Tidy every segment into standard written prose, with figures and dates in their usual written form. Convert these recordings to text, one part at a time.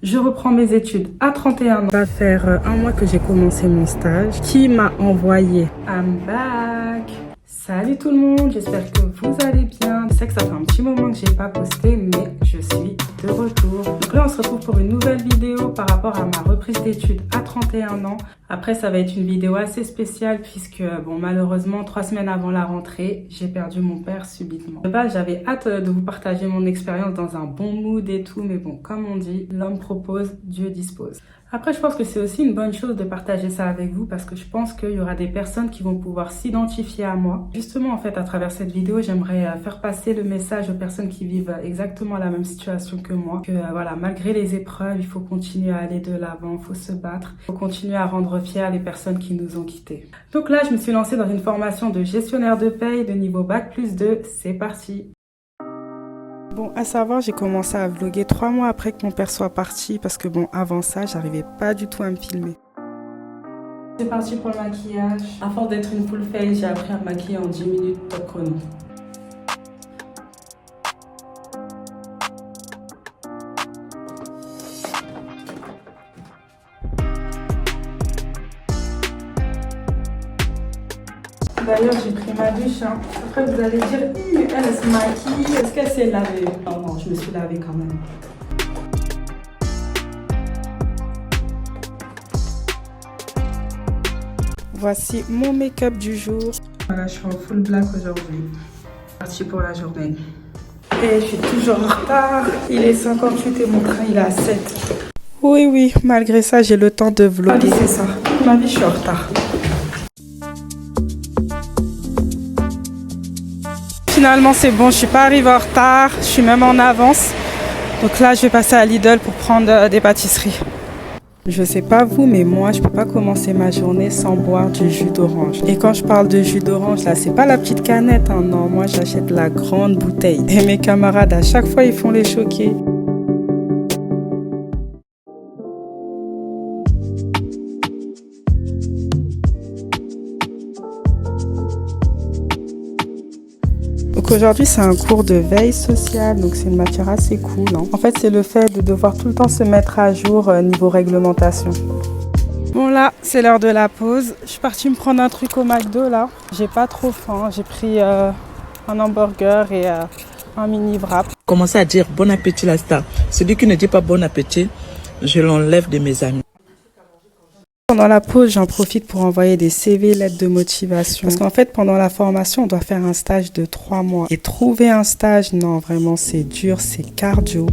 Je reprends mes études à 31 ans. Ça va faire un mois que j'ai commencé mon stage. Qui m'a envoyé I'm back. Salut tout le monde, j'espère que vous allez bien. Je sais que ça fait un petit moment que j'ai pas posté, mais je suis de retour. Donc là, on se retrouve pour une nouvelle vidéo par rapport à ma reprise d'études à 31 ans. Après, ça va être une vidéo assez spéciale puisque, bon, malheureusement, 3 semaines avant la rentrée, j'ai perdu mon père subitement. De base, j'avais hâte de vous partager mon expérience dans un bon mood et tout, mais bon, comme on dit, l'homme propose, Dieu dispose. Après, je pense que c'est aussi une bonne chose de partager ça avec vous parce que je pense qu'il y aura des personnes qui vont pouvoir s'identifier à moi. Justement, en fait, à travers cette vidéo, j'aimerais faire passer le message aux personnes qui vivent exactement la même situation que moi. Que voilà, malgré les épreuves, il faut continuer à aller de l'avant, il faut se battre, il faut continuer à rendre fiers les personnes qui nous ont quittés. Donc là, je me suis lancée dans une formation de gestionnaire de paye de niveau Bac+2. C'est parti! Bon, à savoir, j'ai commencé à vlogger 3 mois après que mon père soit parti parce que bon, avant ça, j'arrivais pas du tout à me filmer. C'est parti pour le maquillage. À force d'être une full face, j'ai appris à me maquiller en 10 minutes top chrono. D'ailleurs, j'ai pris ma douche. Après, vous allez dire, mais elle se maquille. Est-ce qu'elle s'est lavée? Non, non, je me suis lavée quand même. Voici mon make-up du jour. Voilà, je suis en full black aujourd'hui. Parti pour la journée. Et je suis toujours en retard. Il est 58 et mon train, il est à 7. Oui, malgré ça, j'ai le temps de vlogger. C'est ça. Ma vie, je suis en retard. Finalement, c'est bon, je suis pas arrivée en retard, je suis même en avance. Donc là, je vais passer à Lidl pour prendre des pâtisseries. Je sais pas vous, mais moi, je peux pas commencer ma journée sans boire du jus d'orange. Et quand je parle de jus d'orange, là, c'est pas la petite canette, hein, non, moi, j'achète la grande bouteille. Et mes camarades, à chaque fois, ils font les choquer. Donc aujourd'hui, c'est un cours de veille sociale, donc c'est une matière assez cool. Hein. En fait, c'est le fait de devoir tout le temps se mettre à jour niveau réglementation. Bon là, c'est l'heure de la pause. Je suis partie me prendre un truc au McDo là. J'ai pas trop faim, j'ai pris un hamburger et un mini wrap. Commencez à dire bon appétit la star. Celui qui ne dit pas bon appétit, je l'enlève de mes amis. Pendant la pause, j'en profite pour envoyer des CV, lettres de motivation. Parce qu'en fait, pendant la formation, on doit faire un stage de 3 mois. Et trouver un stage, non, vraiment, c'est dur, c'est cardio.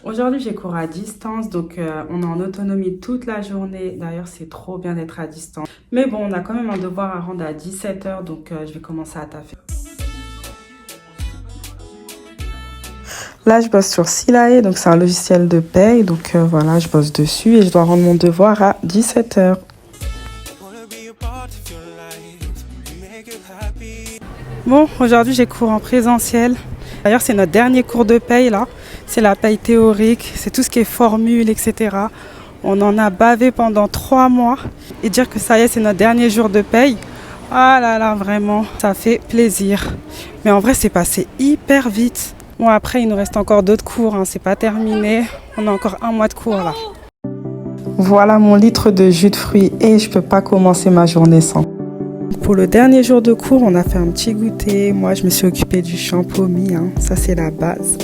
Aujourd'hui, j'ai cours à distance, donc on est en autonomie toute la journée. D'ailleurs, c'est trop bien d'être à distance. Mais bon, on a quand même un devoir à rendre à 17 h, donc je vais commencer à taffer. Là, je bosse sur Silae, donc c'est un logiciel de paye. Donc voilà, je bosse dessus et je dois rendre mon devoir à 17 h. Bon, aujourd'hui, j'ai cours en présentiel. D'ailleurs, c'est notre dernier cours de paye, là. C'est la paye théorique, c'est tout ce qui est formule, etc. On en a bavé pendant 3 mois. Et dire que ça y est, c'est notre dernier jour de paye. Ah là là, vraiment, ça fait plaisir. Mais en vrai, c'est passé hyper vite. Bon, après, il nous reste encore d'autres cours, hein. C'est pas terminé. On a encore 1 mois de cours, là. Voilà mon litre de jus de fruits et je peux pas commencer ma journée sans. Pour le dernier jour de cours, on a fait un petit goûter. Moi, je me suis occupée du champomis, hein. Ça, c'est la base.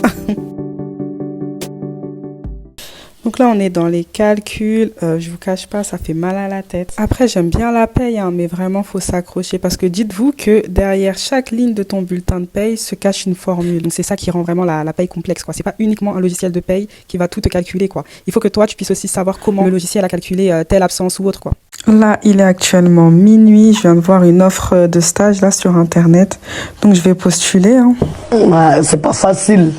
Donc là, on est dans les calculs. Je vous cache pas, ça fait mal à la tête. Après, j'aime bien la paye, hein, mais vraiment, faut s'accrocher. Parce que dites-vous que derrière chaque ligne de ton bulletin de paye se cache une formule. Donc c'est ça qui rend vraiment la paye complexe, quoi. C'est pas uniquement un logiciel de paye qui va tout te calculer, quoi. Il faut que toi, tu puisses aussi savoir comment le logiciel a calculé telle absence ou autre, quoi. Là, il est actuellement minuit. Je viens de voir une offre de stage là sur Internet. Donc je vais postuler, hein. Ouais, c'est pas facile.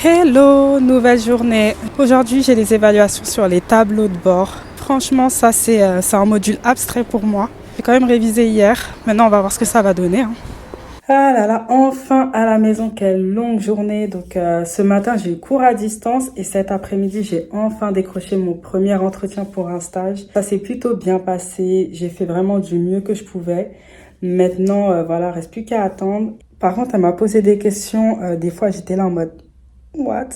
Hello, nouvelle journée. Aujourd'hui, j'ai les évaluations sur les tableaux de bord. Franchement, ça, c'est un module abstrait pour moi. J'ai quand même révisé hier. Maintenant, on va voir ce que ça va donner, hein. Ah là là, enfin à la maison, quelle longue journée. Donc ce matin, j'ai eu cours à distance et cet après-midi, j'ai enfin décroché mon premier entretien pour un stage. Ça s'est plutôt bien passé. J'ai fait vraiment du mieux que je pouvais. Maintenant, voilà, reste plus qu'à attendre. Par contre, elle m'a posé des questions. Des fois, j'étais là en mode what?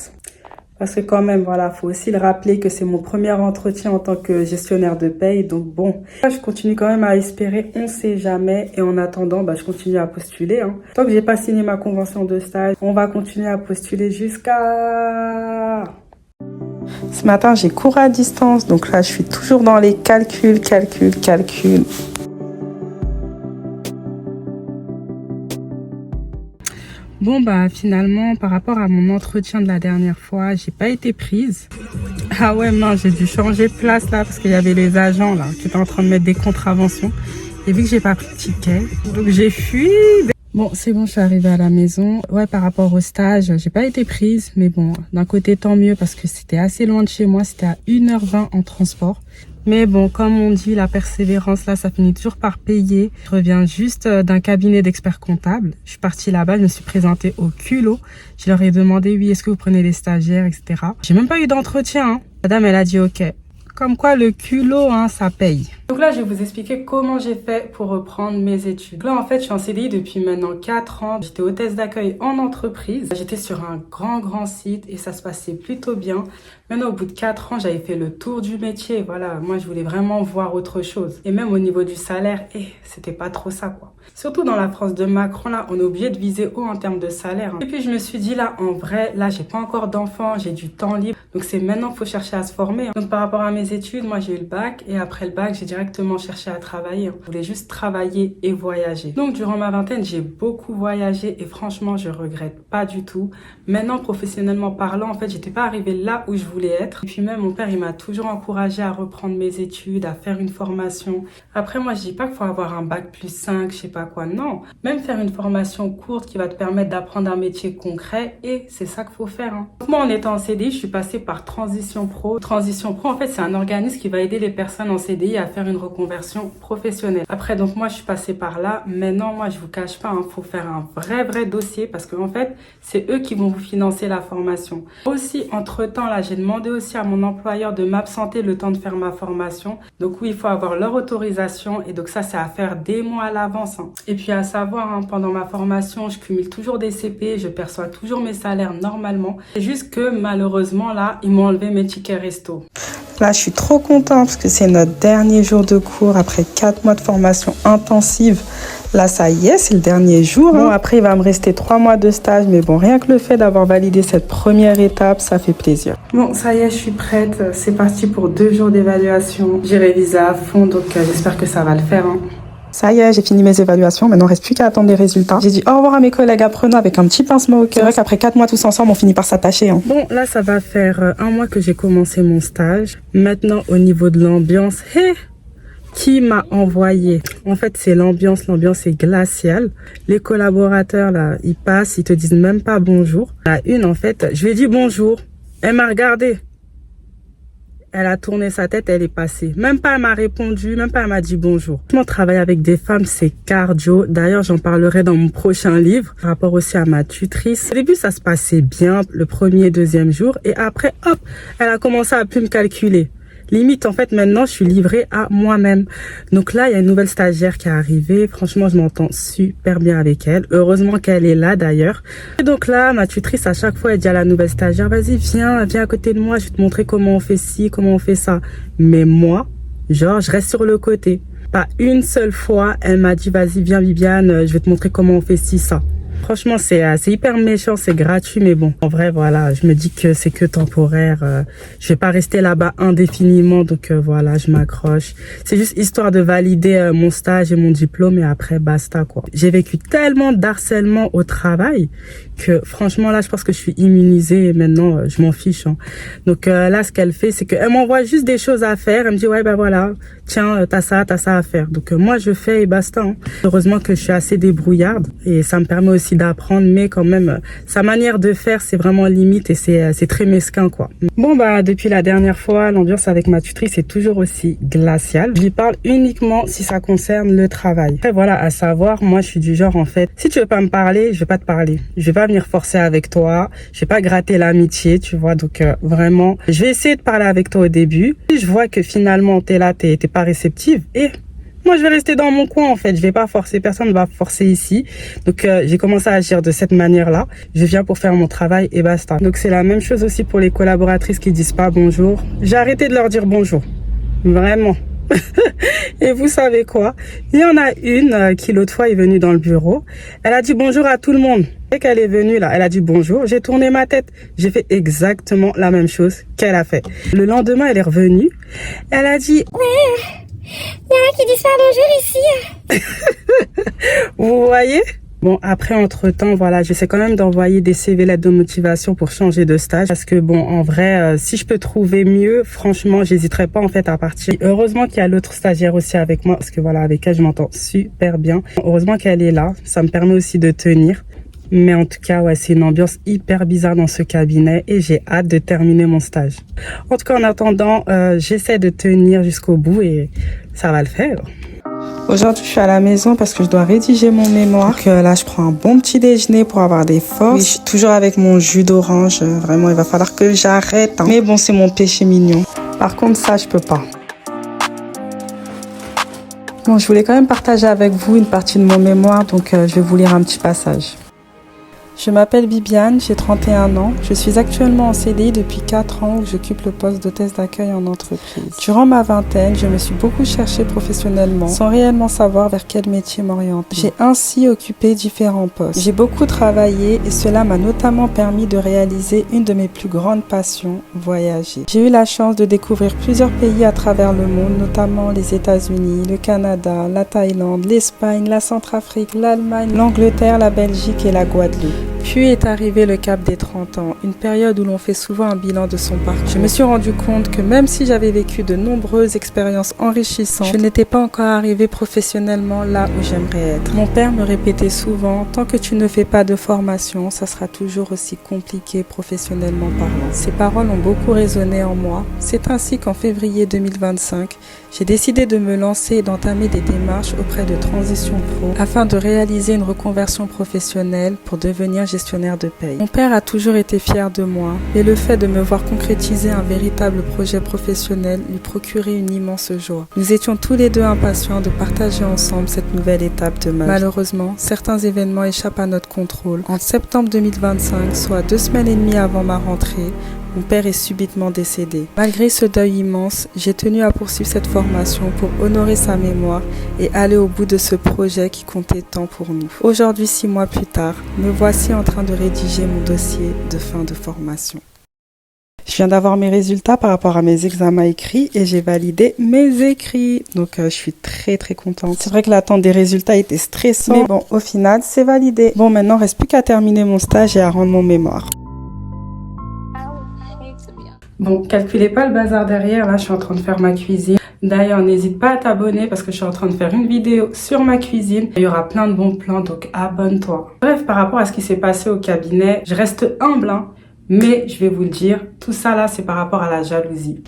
Parce que quand même, voilà, faut aussi le rappeler que c'est mon premier entretien en tant que gestionnaire de paye. Donc bon, je continue quand même à espérer, on sait jamais. Et en attendant, je continue à postuler. Tant que j'ai pas signé ma convention de stage, on va continuer à postuler jusqu'à... Ce matin, j'ai cours à distance. Donc là, je suis toujours dans les calculs. Bon, finalement, par rapport à mon entretien de la dernière fois, j'ai pas été prise. Ah ouais, non, j'ai dû changer de place là parce qu'il y avait les agents là qui étaient en train de mettre des contraventions. Et vu que j'ai pas pris de ticket, donc j'ai fui. Bon, c'est bon, je suis arrivée à la maison. Ouais, par rapport au stage, j'ai pas été prise. Mais bon, d'un côté, tant mieux parce que c'était assez loin de chez moi. C'était à 1h20 en transport. Mais bon, comme on dit, la persévérance, là, ça finit toujours par payer. Je reviens juste d'un cabinet d'experts comptables. Je suis partie là-bas, je me suis présentée au culot. Je leur ai demandé, oui, est-ce que vous prenez des stagiaires, etc. J'ai même pas eu d'entretien. La dame, elle a dit, ok. Comme quoi, le culot, ça paye. Donc là, je vais vous expliquer comment j'ai fait pour reprendre mes études. Là, en fait, je suis en CDI depuis maintenant 4 ans. J'étais hôtesse d'accueil en entreprise. J'étais sur un grand site et ça se passait plutôt bien. Maintenant, au bout de 4 ans, j'avais fait le tour du métier. Voilà, moi, je voulais vraiment voir autre chose. Et même au niveau du salaire, c'était pas trop ça, quoi. Surtout dans la France de Macron, là, on est obligé de viser haut en termes de salaire. Et puis, je me suis dit, là, en vrai, là, j'ai pas encore d'enfants, j'ai du temps libre. Donc, c'est maintenant qu'il faut chercher à se former. Donc, par rapport à mes études, moi, j'ai eu le bac. Et après le bac, j'ai directement cherché à travailler. Je voulais juste travailler et voyager. Donc, durant ma vingtaine, j'ai beaucoup voyagé. Et franchement, je regrette pas du tout. Maintenant, professionnellement parlant, en fait, j'étais pas arrivée là où je voulais être. Et puis même, mon père, il m'a toujours encouragée à reprendre mes études, à faire une formation. Après, moi, je dis pas qu'il faut avoir un bac plus 5, je sais pas quoi. Non. Même faire une formation courte qui va te permettre d'apprendre un métier concret. Et c'est ça qu'il faut faire. Moi, en étant en CDI, je suis passée par Transition Pro. Transition Pro, en fait, c'est un organisme qui va aider les personnes en CDI à faire une reconversion professionnelle. Après, donc, moi, je suis passée par là. Maintenant, moi, je vous cache pas, faut faire un vrai dossier parce que, en fait, c'est eux qui vont vous financer la formation. Aussi, entre-temps, là, j'ai demandé aussi à mon employeur de m'absenter le temps de faire ma formation. Donc oui, il faut avoir leur autorisation et donc ça, c'est à faire des mois à l'avance. Et puis à savoir, pendant ma formation, je cumule toujours des CP, je perçois toujours mes salaires normalement. C'est juste que malheureusement, là, ils m'ont enlevé mes tickets resto. Là, je suis trop contente parce que c'est notre dernier jour de cours après 4 mois de formation intensive. Là, ça y est, c'est le dernier jour. Bon, après, il va me rester 3 mois de stage. Mais bon, rien que le fait d'avoir validé cette première étape, ça fait plaisir. Bon, ça y est, je suis prête. C'est parti pour 2 jours d'évaluation. J'ai révisé à fond, donc j'espère que ça va le faire. Ça y est, j'ai fini mes évaluations. Maintenant, il ne reste plus qu'à attendre les résultats. J'ai dit au revoir à mes collègues apprenants avec un petit pincement au cœur. C'est vrai qu'après 4 mois tous ensemble, on finit par s'attacher. Bon, là, ça va faire 1 mois que j'ai commencé mon stage. Maintenant, au niveau de l'ambiance, qui m'a envoyé? En fait, c'est l'ambiance est glaciale. Les collaborateurs, là, ils passent, ils te disent même pas bonjour. La une, en fait, je lui ai dit bonjour. Elle m'a regardé. Elle a tourné sa tête, elle est passée. Même pas elle m'a répondu, même pas elle m'a dit bonjour. Moi, travailler avec des femmes, c'est cardio. D'ailleurs, j'en parlerai dans mon prochain livre, par rapport aussi à ma tutrice. Au début, ça se passait bien, le premier, deuxième jour. Et après, hop, elle a commencé à plus me calculer. Limite, en fait, maintenant, je suis livrée à moi-même. Donc là, il y a une nouvelle stagiaire qui est arrivée. Franchement, je m'entends super bien avec elle. Heureusement qu'elle est là, d'ailleurs. Et donc là, ma tutrice, à chaque fois, elle dit à la nouvelle stagiaire, vas-y, viens à côté de moi. Je vais te montrer comment on fait ci, comment on fait ça. Mais moi, genre, je reste sur le côté. Pas une seule fois, elle m'a dit, vas-y, viens, Viviane, je vais te montrer comment on fait ci, ça. Franchement, c'est hyper méchant, c'est gratuit, mais bon. En vrai, voilà, je me dis que c'est que temporaire. Je vais pas rester là-bas indéfiniment, donc voilà, je m'accroche. C'est juste histoire de valider mon stage et mon diplôme et après, basta, quoi. J'ai vécu tellement d'harcèlement au travail que franchement, là, je pense que je suis immunisée et maintenant, je m'en fiche. Donc là, ce qu'elle fait, c'est qu'elle m'envoie juste des choses à faire. Elle me dit, ouais, voilà, tiens, t'as ça à faire. Donc moi, je fais et basta. Heureusement que je suis assez débrouillarde et ça me permet aussi d'apprendre, mais quand même, sa manière de faire, c'est vraiment limite et c'est très mesquin, quoi. Bon, depuis la dernière fois, l'ambiance avec ma tutrice est toujours aussi glaciale. Je lui parle uniquement si ça concerne le travail. Après, voilà, à savoir, moi, je suis du genre, en fait, si tu veux pas me parler, je vais pas te parler. Je vais pas venir forcer avec toi. Je vais pas gratter l'amitié, tu vois. Donc, vraiment, je vais essayer de parler avec toi au début. Si je vois que finalement, t'es là, t'es pas réceptive et Moi, je vais rester dans mon coin, en fait. Je vais pas forcer. Personne ne va forcer ici. Donc, j'ai commencé à agir de cette manière-là. Je viens pour faire mon travail et basta. Donc, c'est la même chose aussi pour les collaboratrices qui disent pas bonjour. J'ai arrêté de leur dire bonjour. Vraiment. Et vous savez quoi? Il y en a une qui l'autre fois est venue dans le bureau. Elle a dit bonjour à tout le monde. Dès qu'elle est venue là, elle a dit bonjour. J'ai tourné ma tête. J'ai fait exactement la même chose qu'elle a fait. Le lendemain, elle est revenue. Elle a dit ouais, il y en a qui disent pas bonjour ici. vous voyez? Bon, après, entre-temps, voilà, j'essaie quand même d'envoyer des CV lettres de motivation pour changer de stage. Parce que bon, en vrai, si je peux trouver mieux, franchement, j'hésiterai pas en fait à partir. Heureusement qu'il y a l'autre stagiaire aussi avec moi. Parce que voilà, avec elle, je m'entends super bien. Heureusement qu'elle est là. Ça me permet aussi de tenir. Mais en tout cas, ouais, c'est une ambiance hyper bizarre dans ce cabinet et j'ai hâte de terminer mon stage. En tout cas, en attendant, j'essaie de tenir jusqu'au bout et ça va le faire. Aujourd'hui, je suis à la maison parce que je dois rédiger mon mémoire. Donc là, je prends un bon petit déjeuner pour avoir des forces. Oui, je suis toujours avec mon jus d'orange. Vraiment, il va falloir que j'arrête. Hein. Mais bon, c'est mon péché mignon. Par contre, ça, je peux pas. Bon, je voulais quand même partager avec vous une partie de mon mémoire. Donc, je vais vous lire un petit passage. Je m'appelle Bibiane, j'ai 31 ans. Je suis actuellement en CDI depuis 4 ans où j'occupe le poste d'hôtesse d'accueil en entreprise. Durant ma vingtaine, je me suis beaucoup cherchée professionnellement sans réellement savoir vers quel métier m'orienter. J'ai ainsi occupé différents postes. J'ai beaucoup travaillé et cela m'a notamment permis de réaliser une de mes plus grandes passions, voyager. J'ai eu la chance de découvrir plusieurs pays à travers le monde, notamment les États-Unis, le Canada, la Thaïlande, l'Espagne, la Centrafrique, l'Allemagne, l'Angleterre, la Belgique et la Guadeloupe. Puis est arrivé le cap des 30 ans, une période où l'on fait souvent un bilan de son parcours. Je me suis rendu compte que même si j'avais vécu de nombreuses expériences enrichissantes, je n'étais pas encore arrivée professionnellement là où j'aimerais être. Mon père me répétait souvent, tant que tu ne fais pas de formation, ça sera toujours aussi compliqué professionnellement parlant. Ces paroles ont beaucoup résonné en moi. C'est ainsi qu'en février 2025, j'ai décidé de me lancer et d'entamer des démarches auprès de Transition Pro afin de réaliser une reconversion professionnelle pour devenir gestionnaire de paye. Mon père a toujours été fier de moi et le fait de me voir concrétiser un véritable projet professionnel lui procurait une immense joie. Nous étions tous les deux impatients de partager ensemble cette nouvelle étape de ma vie. Malheureusement, certains événements échappent à notre contrôle. En septembre 2025, soit 2 semaines et demie avant ma rentrée, mon père est subitement décédé. Malgré ce deuil immense, j'ai tenu à poursuivre cette formation pour honorer sa mémoire et aller au bout de ce projet qui comptait tant pour nous. Aujourd'hui, 6 mois plus tard, me voici en train de rédiger mon dossier de fin de formation. Je viens d'avoir mes résultats par rapport à mes examens écrits et j'ai validé mes écrits. Donc, je suis très très contente. C'est vrai que l'attente des résultats était stressante, mais bon, au final, c'est validé. Bon, maintenant, il ne reste plus qu'à terminer mon stage et à rendre mon mémoire. Bon, calculez pas le bazar derrière, là je suis en train de faire ma cuisine. D'ailleurs, n'hésite pas à t'abonner parce que je suis en train de faire une vidéo sur ma cuisine. Il y aura plein de bons plans, donc abonne-toi. Bref, par rapport à ce qui s'est passé au cabinet, je reste humble, hein, mais je vais vous le dire, tout ça là, c'est par rapport à la jalousie.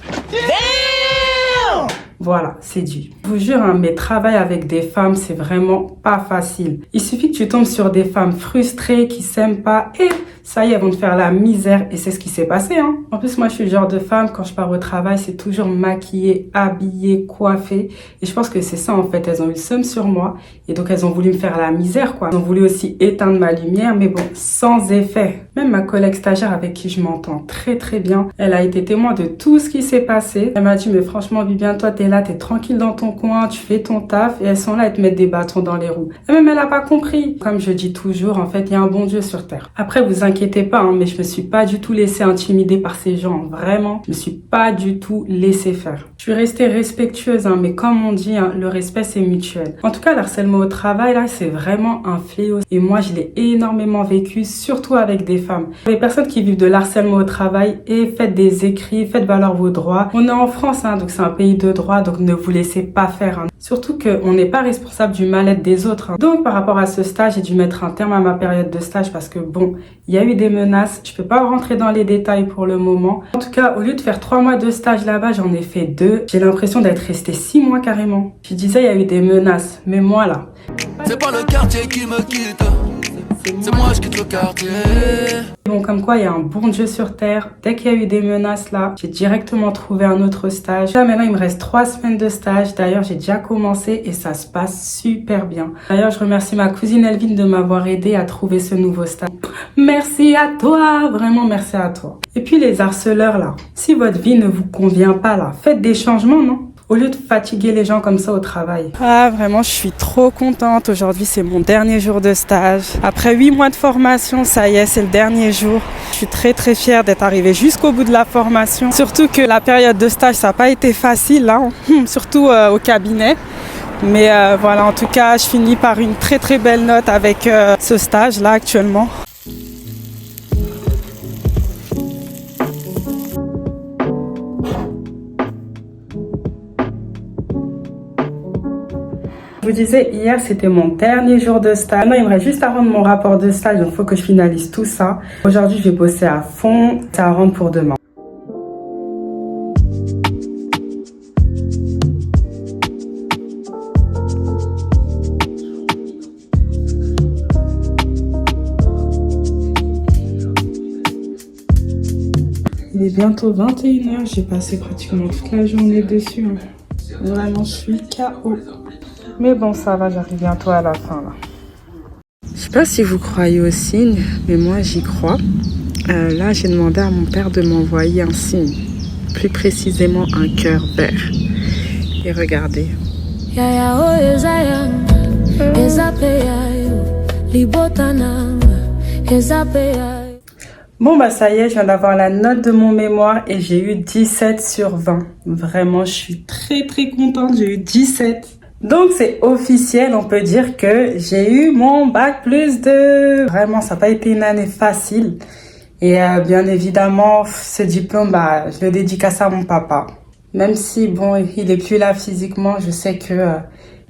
Voilà, c'est dû. Je vous jure, hein, mais travailler avec des femmes, c'est vraiment pas facile. Il suffit que tu tombes sur des femmes frustrées qui s'aiment pas et ça y est, elles vont te faire la misère et c'est ce qui s'est passé. Hein. En plus, moi, je suis le genre de femme, quand je pars au travail, c'est toujours maquillée, habillée, coiffée. Et je pense que c'est ça, en fait. Elles ont eu le seum sur moi et donc elles ont voulu me faire la misère, quoi. Elles ont voulu aussi éteindre ma lumière, mais bon, sans effet. Même ma collègue stagiaire avec qui je m'entends très très bien, elle a été témoin de tout ce qui s'est passé. Elle m'a dit, mais franchement, Viviane, toi, t'es là, t'es tranquille dans ton coin, tu fais ton taf et elles sont là, elles te mettent des bâtons dans les roues. Et même elle a pas compris. Comme je dis toujours, en fait, il y a un bon Dieu sur terre. Après, vous inquiétez pas, hein, mais je me suis pas du tout laissée intimider par ces gens. Vraiment, je me suis pas du tout laissée faire. Je suis restée respectueuse, hein, mais comme on dit, hein, le respect, c'est mutuel. En tout cas, le harcèlement au travail, là, c'est vraiment un fléau. Et moi, je l'ai énormément vécu, surtout avec des femmes. Les personnes qui vivent de l'harcèlement au travail, et faites des écrits, faites valoir vos droits. On est en France, hein, donc c'est un pays de droit, donc ne vous laissez pas faire. Hein. Surtout qu'on n'est pas responsable du mal-être des autres. Hein. Donc, par rapport à ce stage, j'ai dû mettre un terme à ma période de stage parce que, bon, il y a eu des menaces. Je peux pas rentrer dans les détails pour le moment. En tout cas, au lieu de faire 3 mois de stage là-bas, j'en ai fait 2. J'ai l'impression d'être restée 6 mois carrément. Je disais, il y a eu des menaces. Mais moi, là... C'est pas le quartier qui me quitte. C'est c'est moi je quitte le quartier. Bon, comme quoi il y a un bon Dieu sur terre. Dès qu'il y a eu des menaces là, j'ai directement trouvé un autre stage. Là maintenant il me reste 3 semaines de stage. D'ailleurs j'ai déjà commencé et ça se passe super bien. D'ailleurs je remercie ma cousine Elvine de m'avoir aidé à trouver ce nouveau stage. Merci à toi, vraiment merci à toi. Et puis les harceleurs là, si votre vie ne vous convient pas là, faites des changements, non? Au lieu de fatiguer les gens comme ça au travail. Ah, vraiment, je suis trop contente. Aujourd'hui, c'est mon dernier jour de stage. Après 8 mois de formation, ça y est, c'est le dernier jour. Je suis très très fière d'être arrivée jusqu'au bout de la formation. Surtout que la période de stage, ça n'a pas été facile, hein. Surtout au cabinet. Mais voilà, en tout cas, je finis par une très très belle note avec ce stage-là actuellement. Je vous disais, hier, c'était mon dernier jour de stage. Maintenant, il me reste juste à rendre mon rapport de stage, donc il faut que je finalise tout ça. Aujourd'hui, je vais bosser à fond. C'est à rendre pour demain. Il est bientôt 21h. J'ai passé pratiquement toute la journée dessus. Vraiment, je suis KO. Mais bon, ça va, j'arrive bientôt à la fin, là. Je sais pas si vous croyez aux signes, mais moi, j'y crois. Là, j'ai demandé à mon père de m'envoyer un signe. Plus précisément, un cœur vert. Et regardez. Bon, bah ça y est, je viens d'avoir la note de mon mémoire et j'ai eu 17 sur 20. Vraiment, je suis très très contente, j'ai eu 17. Donc c'est officiel, on peut dire que j'ai eu mon bac plus 2. Vraiment, ça n'a pas été une année facile. Et bien évidemment, ce diplôme, bah, je le dédicace à mon papa. Même si, bon, il est plus là physiquement, je sais que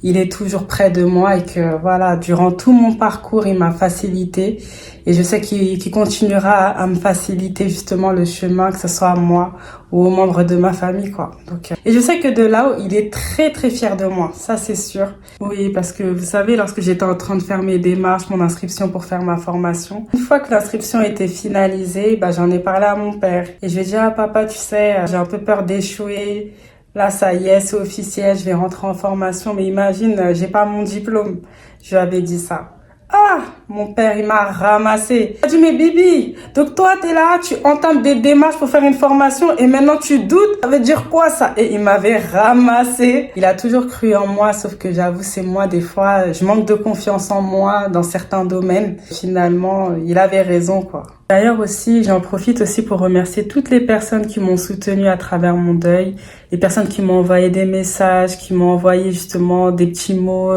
il est toujours près de moi et que, voilà, durant tout mon parcours, il m'a facilité. Et je sais qu'il continuera à me faciliter justement le chemin, que ce soit à moi ou aux membres de ma famille, quoi. Donc, et je sais que de là-haut, il est très très fier de moi, ça c'est sûr. Oui, parce que vous savez, lorsque j'étais en train de faire mes démarches, mon inscription pour faire ma formation, une fois que l'inscription était finalisée, bah, j'en ai parlé à mon père. Et je lui ai dit, ah papa, tu sais, j'ai un peu peur d'échouer. Là, ça y est, c'est officiel, je vais rentrer en formation. Mais imagine, j'ai pas mon diplôme. Je lui avais dit ça. Ah, mon père, il m'a ramassé. Il a dit, mais Bibi, donc toi, t'es là, tu entames des démarches pour faire une formation et maintenant tu doutes. Ça veut dire quoi ça? Et il m'avait ramassé. Il a toujours cru en moi, sauf que j'avoue, c'est moi, des fois, je manque de confiance en moi dans certains domaines. Finalement, il avait raison, quoi. D'ailleurs aussi, j'en profite aussi pour remercier toutes les personnes qui m'ont soutenue à travers mon deuil, les personnes qui m'ont envoyé des messages, qui m'ont envoyé justement des petits mots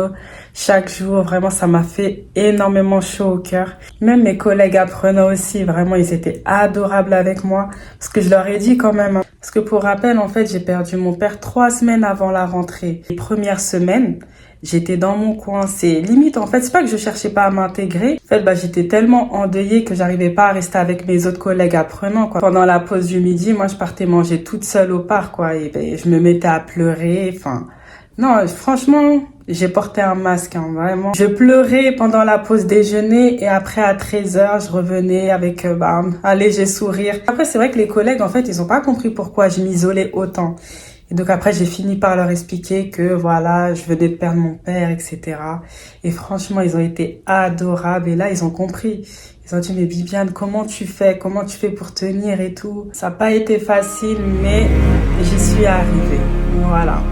chaque jour. Vraiment, ça m'a fait énormément chaud au cœur. Même mes collègues apprenants aussi, vraiment, ils étaient adorables avec moi parce que je leur ai dit quand même. Parce que pour rappel, en fait, j'ai perdu mon père 3 semaines avant la rentrée. Les premières semaines, j'étais dans mon coin, c'est limite en fait, c'est pas que je cherchais pas à m'intégrer. En fait, bah j'étais tellement endeuillée que j'arrivais pas à rester avec mes autres collègues apprenants, quoi. Pendant la pause du midi, moi je partais manger toute seule au parc, quoi, et ben, je me mettais à pleurer, enfin non, franchement, j'ai porté un masque, hein, vraiment. Je pleurais pendant la pause déjeuner et après à 13h, je revenais avec un léger sourire. Après, c'est vrai que les collègues, en fait, ils ont pas compris pourquoi je m'isolais autant. Et donc après, j'ai fini par leur expliquer que voilà, je venais de perdre mon père, etc. Et franchement, ils ont été adorables. Et là, ils ont compris. Ils ont dit, mais Bibiane, comment tu fais pour tenir et tout? Ça n'a pas été facile, mais j'y suis arrivée. Voilà.